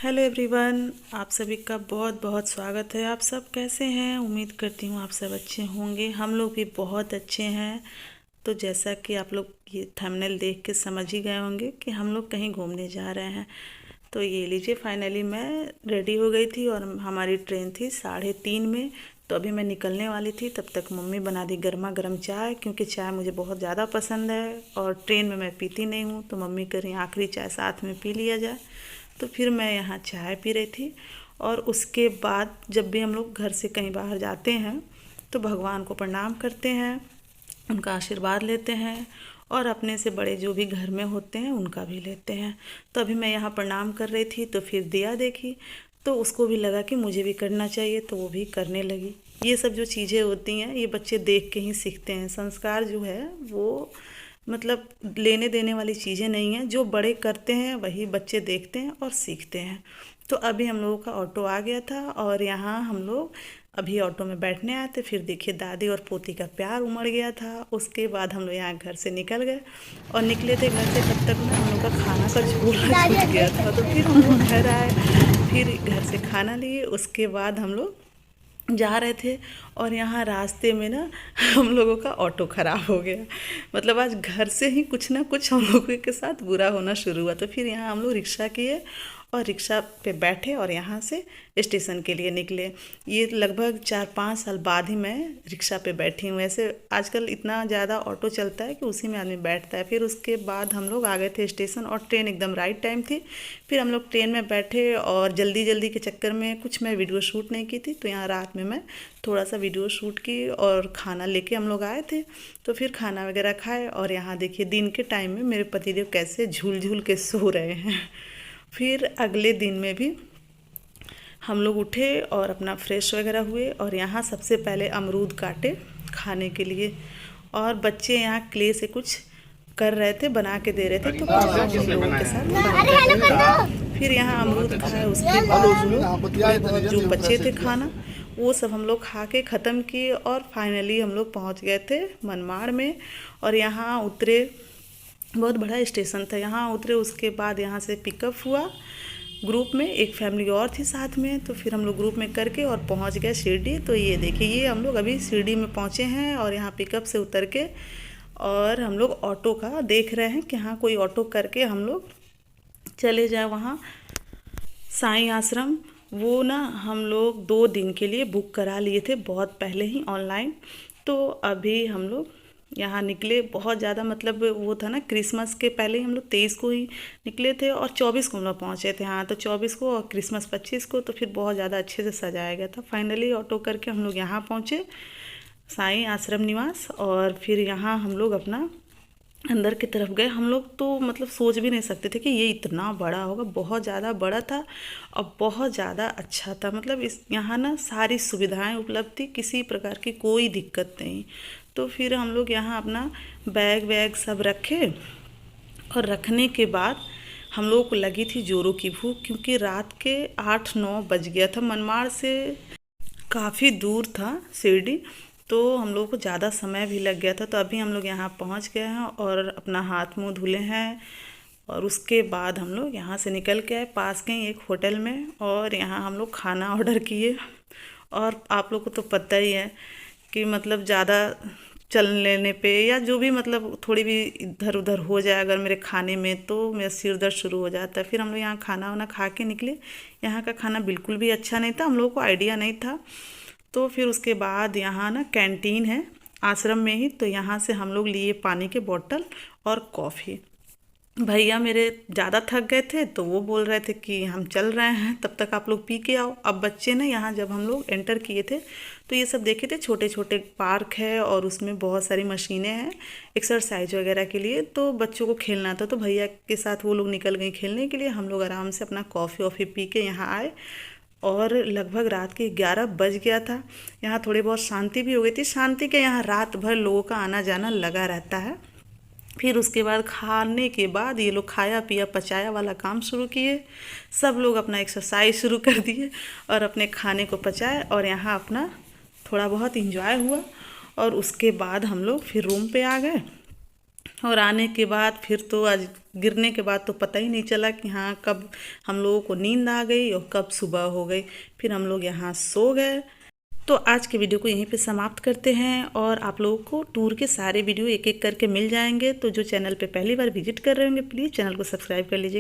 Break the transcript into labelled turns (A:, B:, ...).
A: Hello everyone, आप सभी का बहुत बहुत स्वागत है। आप सब कैसे हैं? उम्मीद करती हूँ आप सब अच्छे होंगे। हम लोग भी बहुत अच्छे हैं। तो जैसा कि आप लोग ये थंबनेल देख के समझ ही गए होंगे कि हम लोग कहीं घूमने जा रहे हैं। तो ये लीजिए, फाइनली मैं रेडी हो गई थी और हमारी ट्रेन थी 3:30 में। तो अभी मैं निकलने वाली थी, तब तक मम्मी बना दी गर्मा गर्म चाय, क्योंकि चाय मुझे बहुत ज़्यादा पसंद है और ट्रेन में मैं पीती नहीं हूँ। तो मम्मी कह रही आखिरी चाय साथ में पी लिया जाए। तो फिर मैं यहाँ चाय पी रही थी। और उसके बाद जब भी हम लोग घर से कहीं बाहर जाते हैं तो भगवान को प्रणाम करते हैं, उनका आशीर्वाद लेते हैं और अपने से बड़े जो भी घर में होते हैं उनका भी लेते हैं। तो अभी मैं यहाँ प्रणाम कर रही थी तो फिर दिया देखी, तो उसको भी लगा कि मुझे भी करना चाहिए, तो वो भी करने लगी। ये सब जो चीज़ें होती हैं ये बच्चे देख के ही सीखते हैं। संस्कार जो है वो मतलब लेने देने वाली चीज़ें नहीं हैं, जो बड़े करते हैं वही बच्चे देखते हैं और सीखते हैं। तो अभी हम लोगों का ऑटो आ गया था और यहाँ हम लोग अभी ऑटो में बैठने आए थे। फिर देखिए दादी और पोती का प्यार उमड़ गया था। उसके बाद हम लोग यहाँ घर से निकल गए और निकले थे घर से, तब तक ना हम लोग का खाना का झोला छूट गया था। तो फिर हम लोग घर आए, फिर घर से खाना लिए। उसके बाद हम लोग जा रहे थे और यहाँ रास्ते में ना हम लोगों का ऑटो ख़राब हो गया। मतलब आज घर से ही कुछ ना कुछ हम लोगों के साथ बुरा होना शुरू हुआ। तो फिर यहाँ हम लोग रिक्शा किए और रिक्शा पे बैठे और यहाँ से स्टेशन के लिए निकले। ये लगभग 4-5 साल बाद ही मैं रिक्शा पे बैठी हूँ। ऐसे आजकल इतना ज़्यादा ऑटो चलता है कि उसी में आदमी बैठता है। फिर उसके बाद हम लोग आ गए थे स्टेशन और ट्रेन एकदम राइट टाइम थी। फिर हम लोग ट्रेन में बैठे और जल्दी जल्दी के चक्कर में कुछ मैं वीडियो शूट नहीं की थी, तो यहाँ रात में मैं थोड़ा सा वीडियो शूट की और खाना लेके हम लोग आए थे। तो फिर खाना वगैरह खाए और यहाँ देखिए दिन के टाइम में मेरे पतिदेव कैसे झूल झूल के सो रहे हैं। फिर अगले दिन में भी हम लोग उठे और अपना फ्रेश वगैरह हुए और यहाँ सबसे पहले अमरूद काटे खाने के लिए। और बच्चे यहाँ क्ले से कुछ कर रहे थे, बना के दे रहे थे, तो कुछ हम लोगों के साथ बना कर रहे थे। फिर यहाँ अमरूद खाए, उसके बाद हम लोग थोड़े बहुत जो बचे थे खाना वो सब हम लोग खा के ख़त्म किए और फाइनली हम लोग पहुँच गए थे मनमाड़ में। और यहाँ उतरे, बहुत बड़ा स्टेशन था। यहाँ उतरे, उसके बाद यहाँ से पिकअप हुआ ग्रुप में, एक फैमिली और थी साथ में। तो फिर हम लोग ग्रुप में करके और पहुँच गए शिरडी। तो ये देखिए, ये हम लोग अभी शिरडी में पहुँचे हैं और यहाँ पिकअप से उतर के और हम लोग ऑटो का देख रहे हैं कि हाँ कोई ऑटो करके हम लोग चले जाए वहाँ साईं आश्रम। वो ना हम लोग 2 दिन के लिए बुक करा लिए थे बहुत पहले ही ऑनलाइन। तो अभी हम लोग यहाँ निकले बहुत ज़्यादा, मतलब वो था ना क्रिसमस के पहले ही हम लोग 23 को ही निकले थे और 24 को हम लोग पहुँचे थे। हाँ, तो 24 को और क्रिसमस 25 को, तो फिर बहुत ज़्यादा अच्छे से सजाया गया था। फाइनली ऑटो करके हम लोग यहाँ पहुँचे साईं आश्रम निवास। और फिर यहाँ हम लोग अपना अंदर की तरफ गए। हम लोग तो मतलब सोच भी नहीं सकते थे कि ये इतना बड़ा होगा। बहुत ज़्यादा बड़ा था और बहुत ज़्यादा अच्छा था। मतलब इस यहाँ ना सारी सुविधाएं उपलब्ध थी, किसी प्रकार की कोई दिक्कत नहीं। तो फिर हम लोग यहाँ अपना बैग वैग सब रखे और रखने के बाद हम लोगों को लगी थी जोरों की भूख, क्योंकि रात के 8-9 बज गया था। मनमाड़ से काफ़ी दूर था शिरडी, तो हम लोग को ज़्यादा समय भी लग गया था। तो अभी हम लोग यहाँ पहुँच गए हैं और अपना हाथ मुंह धुले हैं और उसके बाद हम लोग यहाँ से निकल के आए पास के ही एक होटल में और यहाँ हम लोग खाना ऑर्डर किए। और आप लोग को तो पता ही है कि मतलब ज़्यादा चल लेने पे या जो भी मतलब थोड़ी भी इधर उधर हो जाए अगर मेरे खाने में, तो मेरा सिर दर्द शुरू हो जाता है। फिर हम लोग यहाँ खाना वाना खा के निकले। यहाँ का खाना बिल्कुल भी अच्छा नहीं था, हम लोगों को आइडिया नहीं था। तो फिर उसके बाद यहाँ ना कैंटीन है आश्रम में ही, तो यहाँ से हम लोग लिए पानी के बोतल और कॉफ़ी। भैया मेरे ज़्यादा थक गए थे तो वो बोल रहे थे कि हम चल रहे हैं, तब तक आप लोग पी के आओ। अब बच्चे ना यहाँ जब हम लोग एंटर किए थे तो ये सब देखे थे, छोटे छोटे पार्क है और उसमें बहुत सारी मशीनें हैं एक्सरसाइज वगैरह के लिए। तो बच्चों को खेलना था, तो भैया के साथ वो लोग निकल गई खेलने के लिए। हम लोग आराम से अपना कॉफ़ी वॉफ़ी पी के यहाँ आए और लगभग रात के 11 बज गया था। यहाँ थोड़ी बहुत शांति भी हो गई थी। शांति के यहाँ रात भर लोगों का आना जाना लगा रहता है। फिर उसके बाद खाने के बाद ये लोग खाया पिया पचाया वाला काम शुरू किए। सब लोग अपना एक्सरसाइज शुरू कर दिए और अपने खाने को पचाए और यहाँ अपना थोड़ा बहुत इंजॉय हुआ। और उसके बाद हम लोग फिर रूम पे आ गए और आने के बाद फिर तो आज गिरने के बाद तो पता ही नहीं चला कि हाँ कब हम लोगों को नींद आ गई और कब सुबह हो गई। फिर हम लोग यहाँ सो गए। तो आज के वीडियो को यहीं पे समाप्त करते हैं और आप लोगों को टूर के सारे वीडियो एक एक करके मिल जाएंगे। तो जो चैनल पे पहली बार विजिट कर रहे होंगे प्लीज़ चैनल को सब्सक्राइब कर लीजिए।